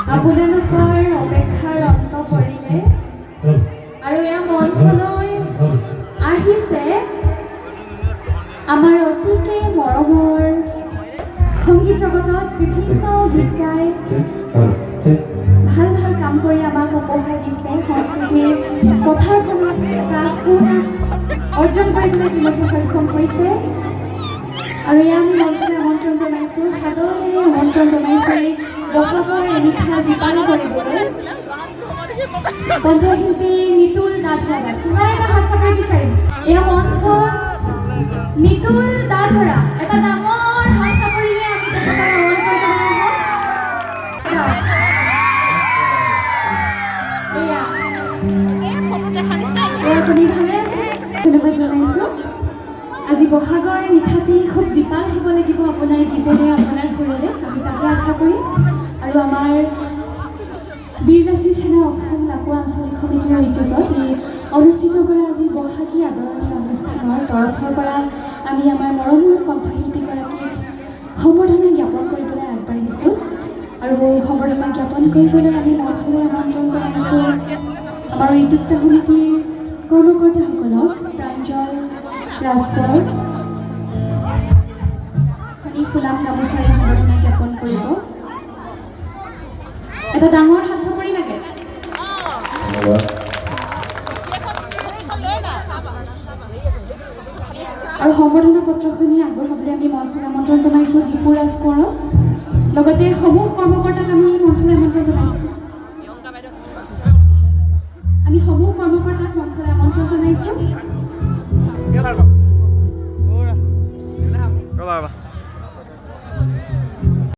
আপোনালোকৰ অপেক্ষাৰ অন্ত পৰিলে আৰু এয়া মঞ্চলৈ আহিছে আমাৰ অতিকে মৰমৰ সংগীত জগতত বিভিন্ন গীত গাই ভাল ভাল কাম কৰি আমাক উপহাৰ দিছে সংস্কৃতিৰ পথাৰখনত এটা সুনাম অৰ্জন কৰিবলৈ ইতিমধ্যে সক্ষম হৈছে আৰু এয়া আমি মঞ্চলৈ আমন্ত্ৰণ জনাইছোঁ সাদৰেৰে আমন্ত্ৰণ জনাইছোঁ বহাগৰ নিশা জীপাল কৰিবলৈ কণ্ঠশিল্পী নিতুল দাধৰা তোমাৰ এটা হাত চাপৰি বিচাৰিম এয়া মঞ্চত নিতুল দাধৰা এটা ডাঙৰ হাত চাপৰিৰে আমি তেখেতক আমন্ত্ৰণ জনাইছোঁ আপুনি ভালে আছে ধন্যবাদ জনাইছোঁ আজি বহাগৰ নিশাতেই খুব জীপাল হ'ব লাগিব আপোনাৰ গীতেৰে আপোনাৰ সুৰেৰে আমি তাকে আশা কৰিম আৰু আমাৰ বীৰৰাচি সেনা অসম লাকুৱা আঞ্চলিক সমিতিৰ উদ্যোগত এই অনুষ্ঠিত কৰা আজি বহাগী আদৰণি অনুষ্ঠানৰ তৰফৰ পৰা আমি আমাৰ মৰমৰ কণ্ঠশিল্পীগৰাকীক সম্বৰ্ধনা জ্ঞাপন কৰিবলৈ আগবাঢ়িছোঁ আৰু সম্বৰ্ধনা জ্ঞাপন কৰিবলৈ আমি মঞ্চলৈ আমন্ত্ৰণ জনাইছোঁ আমাৰ উদ্যোক্তা সমিতিৰ কৰ্মকৰ্তাসকলক প্ৰাঞ্জল ৰাজপৰ খনি ফুলাম গামোচাৰে সম্বৰ্ধনা জ্ঞাপন কৰিব এটা ডাঙৰ হাত চাপৰি লাগে আৰু সম্বৰ্ধনা পত্ৰখিনি আগবঢ়াবলৈ আমি মঞ্চলৈ আমন্ত্ৰণ জনাইছোঁ দীপু ৰাজপৰক লগতে সমূহ কৰ্মকৰ্তাক আমি মঞ্চলৈ আমন্ত্ৰণ জনাইছোঁ আমি সমূহ কৰ্মকৰ্তাক মঞ্চলৈ আমন্ত্ৰণ জনাইছোঁ